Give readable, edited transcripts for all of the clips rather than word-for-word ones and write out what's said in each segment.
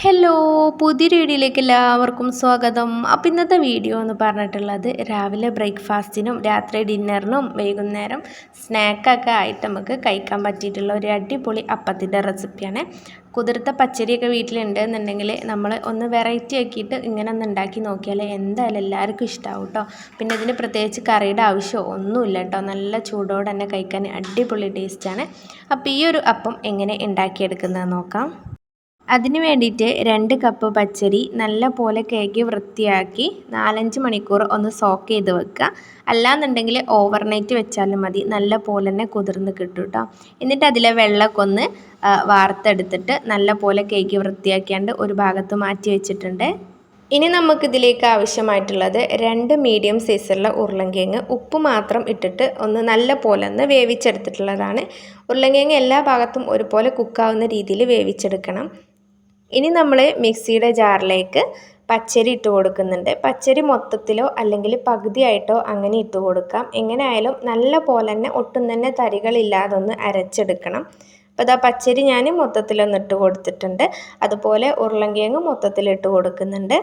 Hello, പുതിയൊരു വീഡിയോയിലേക്ക് എല്ലാവർക്കും സ്വാഗതം. അപ്പോൾ ഇന്നത്തെ വീഡിയോ എന്ന് പറഞ്ഞിട്ടുള്ളത് രാവിലെ ബ്രേക്ക്ഫാസ്റ്റിനും രാത്രി ഡിന്നറിനും വൈകുന്നേരം സ്നാക്കൊക്കെ ആയിട്ട് നമുക്ക് കഴിക്കാൻ പറ്റിയിട്ടുള്ള ഒരു അടിപൊളി അപ്പത്തിൻ്റെ റെസിപ്പിയാണ്. കുതിർത്ത പച്ചരിയൊക്കെ വീട്ടിലുണ്ട് എന്നുണ്ടെങ്കിൽ നമ്മൾ ഒന്ന് വെറൈറ്റി ആക്കിയിട്ട് ഇങ്ങനെ ഒന്ന് ഉണ്ടാക്കി നോക്കിയാൽ എന്തായാലും എല്ലാവർക്കും ഇഷ്ടമാവും കേട്ടോ. പിന്നെ ഇതിന് പ്രത്യേകിച്ച് കറിയുടെ ആവശ്യമോ ഒന്നുമില്ല കേട്ടോ. നല്ല ചൂടോടെ തന്നെ കഴിക്കാൻ അടിപൊളി ടേസ്റ്റാണ്. അപ്പോൾ ഈ ഒരു അപ്പം എങ്ങനെ ഉണ്ടാക്കിയെടുക്കുന്നത് നോക്കാം. അതിന് വേണ്ടിയിട്ട് 2 കപ്പ് പച്ചരി നല്ല പോലെ കഴുകി വൃത്തിയാക്കി 4-5 മണിക്കൂർ ഒന്ന് സോക്ക് ചെയ്ത് വെക്കുക. അല്ലാന്നുണ്ടെങ്കിൽ ഓവർനൈറ്റ് വെച്ചാലും മതി, നല്ല പോലെ തന്നെ കുതിർന്ന് കിട്ടും കേട്ടോ. എന്നിട്ട് അതിലെ വെള്ളമൊക്കെ ഒന്ന് വാർത്തെടുത്തിട്ട് നല്ല പോലെ കഴുകി വൃത്തിയാക്കിയാണ്ട് ഒരു ഭാഗത്ത് മാറ്റി വെച്ചിട്ടുണ്ട്. ഇനി നമുക്കിതിലേക്ക് ആവശ്യമായിട്ടുള്ളത് 2 മീഡിയം സൈസുള്ള ഉരുളൻകിഴങ്ങ് ഉപ്പ് മാത്രം ഇട്ടിട്ട് ഒന്ന് നല്ല പോലെ ഒന്ന് വേവിച്ചെടുത്തിട്ടുള്ളതാണ്. ഉരുളൻകിഴങ്ങ് എല്ലാ ഭാഗത്തും ഒരുപോലെ കുക്കാവുന്ന രീതിയിൽ വേവിച്ചെടുക്കണം. ഇനി നമ്മൾ മിക്സിയുടെ ജാറിലേക്ക് പച്ചരി ഇട്ട് കൊടുക്കുന്നുണ്ട്. പച്ചരി മൊത്തത്തിലോ അല്ലെങ്കിൽ പകുതിയായിട്ടോ അങ്ങനെ ഇട്ട് കൊടുക്കാം. എങ്ങനെ ആയാലും നല്ല പോലെ തന്നെ ഒട്ടും തന്നെ തരികളില്ലാതെ ഒന്ന് അരച്ചെടുക്കണം. അപ്പോൾ ഇതാ പച്ചരി ഞാൻ മൊത്തത്തിലൊന്ന് ഇട്ട് കൊടുത്തിട്ടുണ്ട്. അതുപോലെ ഉരുളൻകിഴങ്ങ് മൊത്തത്തിലിട്ട് കൊടുക്കുന്നുണ്ട്.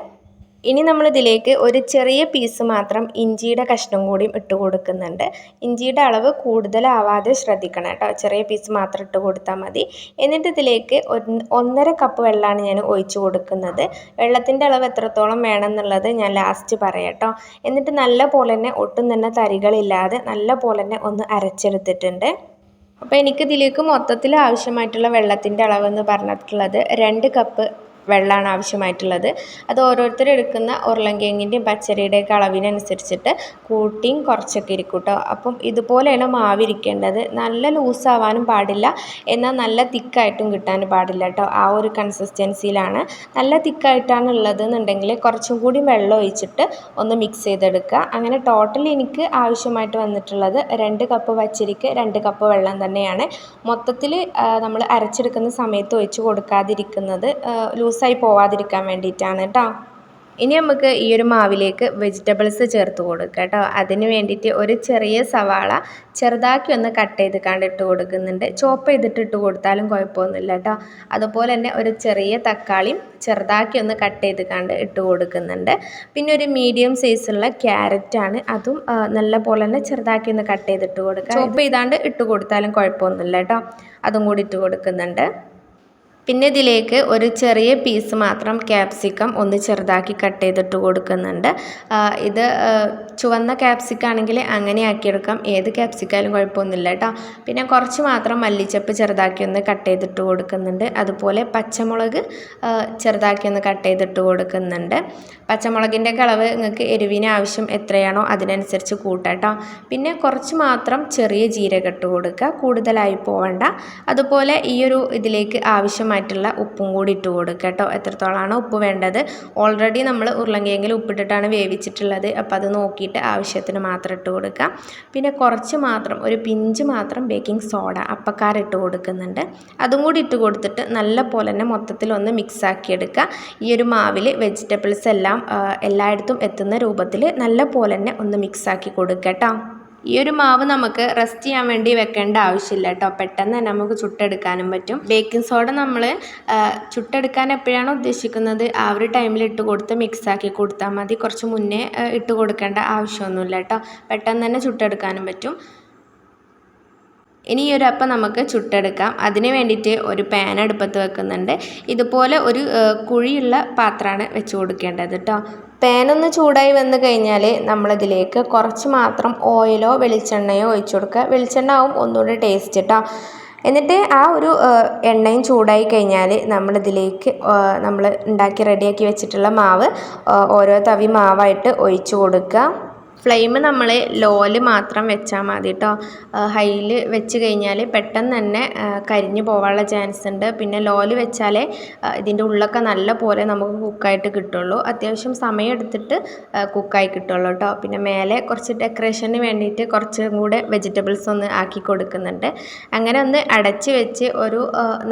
ഇനി നമ്മളിതിലേക്ക് ഒരു ചെറിയ പീസ് മാത്രം ഇഞ്ചിയുടെ കഷ്ണം കൂടിയും ഇട്ട് കൊടുക്കുന്നുണ്ട്. ഇഞ്ചിയുടെ അളവ് കൂടുതലാവാതെ ശ്രദ്ധിക്കണം കേട്ടോ. ചെറിയ പീസ് മാത്രം ഇട്ട് കൊടുത്താൽ മതി. എന്നിട്ട് ഇതിലേക്ക് 1.5 കപ്പ് വെള്ളമാണ് ഞാൻ ഒഴിച്ചു കൊടുക്കുന്നത്. വെള്ളത്തിൻ്റെ അളവ് എത്രത്തോളം വേണമെന്നുള്ളത് ഞാൻ ലാസ്റ്റ് പറയാം കേട്ടോ. എന്നിട്ട് നല്ല പോലെ തന്നെ ഒട്ടും തന്നെ തരികളില്ലാതെ നല്ല പോലെ തന്നെ ഒന്ന് അരച്ചെടുത്തിട്ടുണ്ട്. അപ്പോൾ എനിക്കിതിലേക്ക് മൊത്തത്തിൽ ആവശ്യമായിട്ടുള്ള വെള്ളത്തിൻ്റെ അളവെന്ന് പറഞ്ഞിട്ടുള്ളത് 2 കപ്പ് വെള്ളമാണ് ആവശ്യമായിട്ടുള്ളത്. അത് ഓരോരുത്തർ എടുക്കുന്ന ഉരുളൻകിഴങ്ങിൻ്റെയും പച്ചരിയുടെയൊക്കെ അളവിനനുസരിച്ചിട്ട് കൂട്ടിയും കുറച്ചൊക്കെ ഇരിക്കും കേട്ടോ. അപ്പം ഇതുപോലെയാണ് മാവിരിക്കേണ്ടത്. നല്ല ലൂസാവാനും പാടില്ല, എന്നാൽ നല്ല തിക്കായിട്ടും കിട്ടാനും പാടില്ല കേട്ടോ. ആ ഒരു കൺസിസ്റ്റൻസിയിലാണ്. നല്ല തിക്കായിട്ടാണ് ഉള്ളതെന്നുണ്ടെങ്കിൽ കുറച്ചും കൂടി വെള്ളം ഒഴിച്ചിട്ട് ഒന്ന് മിക്സ് ചെയ്തെടുക്കുക. അങ്ങനെ ടോട്ടൽ എനിക്ക് ആവശ്യമായിട്ട് വന്നിട്ടുള്ളത് 2 കപ്പ് പച്ചരിക്ക് 2 കപ്പ് വെള്ളം തന്നെയാണ്. മൊത്തത്തിൽ നമ്മൾ അരച്ചെടുക്കുന്ന സമയത്ത് ഒഴിച്ച് കൊടുക്കാതിരിക്കുന്നത് ലൂസായി പോവാതിരിക്കാൻ വേണ്ടിയിട്ടാണ് കേട്ടോ. ഇനി നമുക്ക് ഈ ഒരു മാവിലേക്ക് വെജിറ്റബിൾസ് ചേർത്ത് കൊടുക്കുക കേട്ടോ. അതിന് വേണ്ടിയിട്ട് ഒരു ചെറിയ സവാള ചെറുതാക്കി ഒന്ന് കട്ട് ചെയ്ത് ഇട്ട് കൊടുക്കുന്നുണ്ട്. ചോപ്പ് ചെയ്തിട്ട് ഇട്ട് കൊടുത്താലും കുഴപ്പമൊന്നുമില്ല കേട്ടോ. അതുപോലെ തന്നെ ഒരു ചെറിയ തക്കാളിയും ചെറുതാക്കി ഒന്ന് കട്ട് ചെയ്ത് ഇട്ട് കൊടുക്കുന്നുണ്ട്. പിന്നെ ഒരു മീഡിയം സൈസുള്ള ക്യാരറ്റാണ്, അതും നല്ല പോലെ തന്നെ ചെറുതാക്കി ഒന്ന് കട്ട് ചെയ്തിട്ട് കൊടുക്കുക. ചോപ്പ് ചെയ്താണ്ട് ഇട്ട് കൊടുത്താലും കുഴപ്പമൊന്നുമില്ല കേട്ടോ. അതും കൂടി ഇട്ട് കൊടുക്കുന്നുണ്ട്. പിന്നെ ഇതിലേക്ക് ഒരു ചെറിയ പീസ് മാത്രം ക്യാപ്സിക്കം ഒന്ന് ചെറുതാക്കി കട്ട് ചെയ്തിട്ട് കൊടുക്കുന്നുണ്ട്. ഇത് ചുവന്ന ക്യാപ്സിക്കം ആണെങ്കിൽ അങ്ങനെ ആക്കിയെടുക്കാം, ഏത് ക്യാപ്സിക്കായാലും കുഴപ്പമൊന്നുമില്ല കേട്ടോ. പിന്നെ കുറച്ച് മാത്രം മല്ലിച്ചപ്പ് ചെറുതാക്കി ഒന്ന് കട്ട് ചെയ്തിട്ട് കൊടുക്കുന്നുണ്ട്. അതുപോലെ പച്ചമുളക് ചെറുതാക്കി ഒന്ന് കട്ട് ചെയ്തിട്ട് കൊടുക്കുന്നുണ്ട്. പച്ചമുളകിൻ്റെ അളവ് നിങ്ങൾക്ക് എരിവിന് ആവശ്യം എത്രയാണോ അതിനനുസരിച്ച് കൂട്ടാം കേട്ടോ. പിന്നെ കുറച്ച് മാത്രം ചെറിയ ജീരകം ഇട്ട് കൊടുക്കുക, കൂടുതലായി പോവണ്ട. അതുപോലെ ഈ ഒരു ഇതിലേക്ക് ആവശ്യമായിട്ടുള്ള ഉപ്പും കൂടി ഇട്ട് കൊടുക്കുക കേട്ടോ. എത്രത്തോളമാണോ ഉപ്പ് വേണ്ടത്, ഓൾറെഡി നമ്മൾ ഉരുളൻകിഴങ്ങിൽ ഉപ്പിട്ടിട്ടാണ് വേവിച്ചിട്ടുള്ളത്. അപ്പോൾ അത് നോക്കിയിട്ട് ആവശ്യത്തിന് മാത്രം ഇട്ട് കൊടുക്കുക. പിന്നെ കുറച്ച് മാത്രം ഒരു പിഞ്ച് മാത്രം ബേക്കിംഗ് സോഡ അപ്പക്കാരം ഇട്ട് കൊടുക്കുന്നുണ്ട്. അതും കൂടി ഇട്ട് കൊടുത്തിട്ട് നല്ല പോലെ തന്നെ മൊത്തത്തിലൊന്ന് മിക്സാക്കി എടുക്കുക. ഈ ഒരു മാവിൽ വെജിറ്റബിൾസ് എല്ലാം എല്ലായിടത്തും എത്തുന്ന രൂപത്തിൽ നല്ല പോലെ തന്നെ ഒന്ന് മിക്സാക്കി കൊടുക്കുക കേട്ടോ. ഈ ഒരു മാവ് നമുക്ക് റെസ്റ്റ് ചെയ്യാൻ വേണ്ടി വെക്കേണ്ട ആവശ്യമില്ല കേട്ടോ. പെട്ടെന്ന് തന്നെ നമുക്ക് ചുട്ടെടുക്കാനും പറ്റും. ബേക്കിംഗ് സോഡ നമ്മൾ ചുട്ടെടുക്കാൻ എപ്പോഴാണോ ഉദ്ദേശിക്കുന്നത് ആ ഒരു ടൈമിൽ ഇട്ട് കൊടുത്ത് മിക്സാക്കി കൊടുത്താൽ മതി. കുറച്ച് മുന്നേ ഇട്ട് കൊടുക്കേണ്ട ആവശ്യമൊന്നുമില്ല കേട്ടോ. പെട്ടെന്ന് തന്നെ ചുട്ടെടുക്കാനും പറ്റും. ഇനി ഈ ഒരു അപ്പം നമുക്ക് ചുട്ടെടുക്കാം. അതിന് വേണ്ടിയിട്ട് ഒരു പാൻ അടുപ്പത്ത് വെക്കുന്നുണ്ട്. ഇതുപോലെ ഒരു കുഴിയുള്ള പാത്രമാണ് വെച്ച് കൊടുക്കേണ്ടത് കേട്ടോ. പാനൊന്ന് ചൂടായി വന്നു കഴിഞ്ഞാൽ നമ്മളിതിലേക്ക് കുറച്ച് മാത്രം ഓയിലോ വെളിച്ചെണ്ണയോ ഒഴിച്ചു കൊടുക്കുക. വെളിച്ചെണ്ണ ആവും ഒന്നുകൂടി ടേസ്റ്റ് കേട്ടോ. എന്നിട്ട് ആ ഒരു എണ്ണയും ചൂടായി കഴിഞ്ഞാൽ നമ്മളിതിലേക്ക് നമ്മൾ ഉണ്ടാക്കി റെഡിയാക്കി വെച്ചിട്ടുള്ള മാവ് ഓരോ തവി മാവായിട്ട് ഒഴിച്ചു കൊടുക്കുക. ഫ്ലെയിം നമ്മൾ ലോയിൽ മാത്രം വെച്ചാൽ മതി കേട്ടോ. ഹൈയിൽ വെച്ച് കഴിഞ്ഞാൽ പെട്ടെന്ന് തന്നെ കരിഞ്ഞു പോകാനുള്ള ചാൻസ് ഉണ്ട്. പിന്നെ ലോയിൽ വെച്ചാലേ ഇതിൻ്റെ ഉള്ളൊക്കെ നല്ല പോലെ നമുക്ക് കുക്കായിട്ട് കിട്ടുള്ളൂ. അത്യാവശ്യം സമയം എടുത്തിട്ട് കുക്കായി കിട്ടുള്ളൂ കേട്ടോ. പിന്നെ മേലെ കുറച്ച് ഡെക്കറേഷന് വേണ്ടിയിട്ട് കുറച്ചും കൂടെ വെജിറ്റബിൾസ് ഒന്ന് ആക്കി കൊടുക്കുന്നുണ്ട്. അങ്ങനെ ഒന്ന് അടച്ച് വെച്ച് ഒരു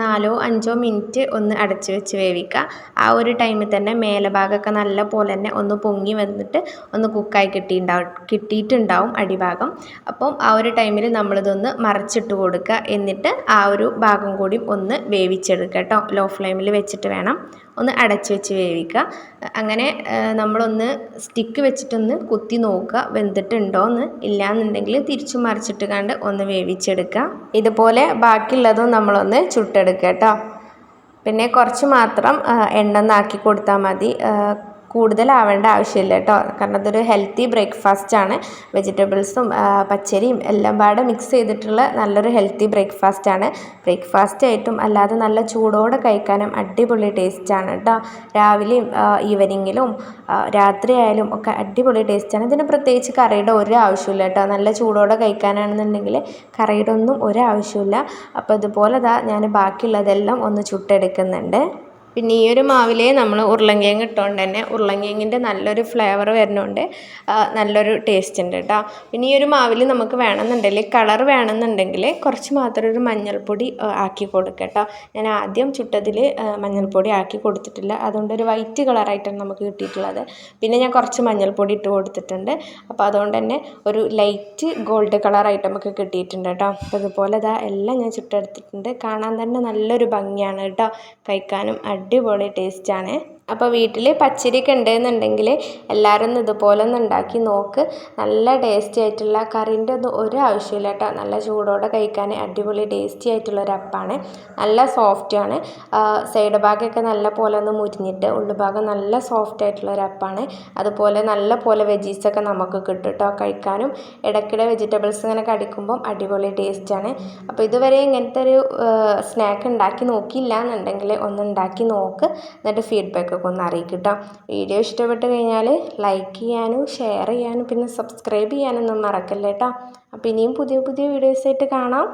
4-5 മിനിറ്റ് ഒന്ന് അടച്ച് വെച്ച് വേവിക്കുക. ആ ഒരു ടൈമിൽ തന്നെ മേലെ ഭാഗമൊക്കെ നല്ല പോലെ തന്നെ ഒന്ന് പൊങ്ങി വന്നിട്ട് ഒന്ന് കുക്കായി കിട്ടിയിട്ടുണ്ടാവും അടിഭാഗം. അപ്പം ആ ഒരു ടൈമിൽ നമ്മളിതൊന്ന് മറിച്ചിട്ട് കൊടുക്കുക. എന്നിട്ട് ആ ഒരു ഭാഗം കൂടി ഒന്ന് വേവിച്ചെടുക്കുക കേട്ടോ. ലോ ഫ്ലെയിമിൽ വെച്ചിട്ട് വേണം ഒന്ന് അടച്ച് വെച്ച് വേവിക്കുക. അങ്ങനെ നമ്മളൊന്ന് സ്റ്റിക്ക് വെച്ചിട്ടൊന്ന് കുത്തി നോക്കുക വെന്തിട്ടുണ്ടോ എന്ന്. ഇല്ലയെന്നുണ്ടെങ്കിൽ തിരിച്ചു മറിച്ചിട്ട് കണ്ട് ഒന്ന് വേവിച്ചെടുക്കുക. ഇതുപോലെ ബാക്കിയുള്ളതും നമ്മളൊന്ന് ചുട്ടെടുക്കുക കേട്ടോ. പിന്നെ കുറച്ച് മാത്രം എണ്ണ ഒന്നാക്കി കൊടുത്താൽ മതി, കൂടുതലാവേണ്ട ആവശ്യമില്ല കേട്ടോ. കാരണം അതൊരു ഹെൽത്തി ബ്രേക്ക്ഫാസ്റ്റാണ്. വെജിറ്റബിൾസും പച്ചരിയും എല്ലാം പാടെ മിക്സ് ചെയ്തിട്ടുള്ള നല്ലൊരു ഹെൽത്തി ബ്രേക്ക്ഫാസ്റ്റാണ്. ബ്രേക്ക്ഫാസ്റ്റ് ആയിട്ടും അല്ലാതെ നല്ല ചൂടോടെ കഴിക്കാനും അടിപൊളി ടേസ്റ്റാണ് കേട്ടോ. രാവിലെയും ഈവനിങ്ങിലും രാത്രി ആയാലും ഒക്കെ അടിപൊളി ടേസ്റ്റാണ്. ഇതിന് പ്രത്യേകിച്ച് കറിയുടെ ഒരു ആവശ്യമില്ല കേട്ടോ. നല്ല ചൂടോടെ കഴിക്കാനാണെന്നുണ്ടെങ്കിൽ കറിയുടെ ഒന്നും ഒരു ആവശ്യമില്ല. അപ്പോൾ ഇതുപോലെ ഞാൻ ബാക്കിയുള്ളതെല്ലാം ഒന്ന് ചുട്ടെടുക്കുന്നുണ്ട്. പിന്നെ ഈ ഒരു മാവിൽ നമ്മൾ ഉരുളൻകിഴങ്ങ് ഇട്ടുകൊണ്ട് തന്നെ ഉരുളൻകിഴങ്ങിൻ്റെ നല്ലൊരു ഫ്ലേവർ വരുന്നുണ്ട്, നല്ലൊരു ടേസ്റ്റ് ഉണ്ട് കേട്ടോ. പിന്നെ ഈ ഒരു മാവിൽ നമുക്ക് വേണമെന്നുണ്ടെങ്കിൽ കളർ വേണമെന്നുണ്ടെങ്കിൽ കുറച്ച് മാത്രം ഒരു മഞ്ഞൾപ്പൊടി ആക്കി കൊടുക്കുക കേട്ടോ. ഞാൻ ആദ്യം ചുട്ടതിൽ മഞ്ഞൾപ്പൊടി ആക്കി കൊടുത്തിട്ടില്ല, അതുകൊണ്ട് ഒരു വൈറ്റ് കളറായിട്ടാണ് നമുക്ക് കിട്ടിയിട്ടുള്ളത്. പിന്നെ ഞാൻ കുറച്ച് മഞ്ഞൾപ്പൊടി ഇട്ട് കൊടുത്തിട്ടുണ്ട്. അപ്പോൾ അതുകൊണ്ട് തന്നെ ഒരു ലൈറ്റ് ഗോൾഡ് കളറായിട്ട് നമുക്ക് കിട്ടിയിട്ടുണ്ട് കേട്ടോ. അപ്പോൾ അതുപോലെ എല്ലാം ഞാൻ ചുട്ടെടുത്തിട്ടുണ്ട്. കാണാൻ തന്നെ നല്ലൊരു ഭംഗിയാണ് കേട്ടോ, കഴിക്കാനും അടിപൊളി ടേസ്റ്റാണ്. അപ്പോൾ വീട്ടിൽ പച്ചരിയൊക്കെ ഉണ്ടെന്നുണ്ടെങ്കിൽ എല്ലാവരും ഒന്ന് ഇതുപോലെ ഒന്ന് ഉണ്ടാക്കി നോക്ക്. നല്ല ടേസ്റ്റി ആയിട്ടുള്ള കറിൻ്റെ ഒന്നും ഒരു ആവശ്യമില്ല കേട്ടോ. നല്ല ചൂടോടെ കഴിക്കാൻ അടിപൊളി ടേസ്റ്റി ആയിട്ടുള്ളൊരു അപ്പമാണ്. നല്ല സോഫ്റ്റാണ്, സൈഡ് ഭാഗമൊക്കെ നല്ല പോലെ ഒന്ന് മുരിഞ്ഞിട്ട് ഉള്ളുഭാഗം നല്ല സോഫ്റ്റ് ആയിട്ടുള്ളൊരു അപ്പമാണ്. അതുപോലെ നല്ല പോലെ വെജീസൊക്കെ നമുക്ക് കിട്ടും കേട്ടോ കഴിക്കാനും. ഇടയ്ക്കിടെ വെജിറ്റബിൾസ് ഇങ്ങനെ കടിക്കുമ്പം അടിപൊളി ടേസ്റ്റാണ്. അപ്പോൾ ഇതുവരെ ഇങ്ങനത്തെ ഒരു സ്നാക്ക് ഉണ്ടാക്കി നോക്കിയില്ല എന്നുണ്ടെങ്കിൽ ഒന്ന് ഉണ്ടാക്കി നോക്ക്, എന്നിട്ട് ഫീഡ്ബാക്ക് ഒക്കെ ഒന്ന് അറിയിക്കും കേട്ടോ. വീഡിയോ ഇഷ്ടപ്പെട്ട് കഴിഞ്ഞാൽ ലൈക്ക് ചെയ്യാനും ഷെയർ ചെയ്യാനും പിന്നെ സബ്സ്ക്രൈബ് ചെയ്യാനൊന്നും മറക്കല്ലേ കേട്ടോ. അപ്പോൾ ഇനിയും പുതിയ പുതിയ വീഡിയോസായിട്ട് കാണാം.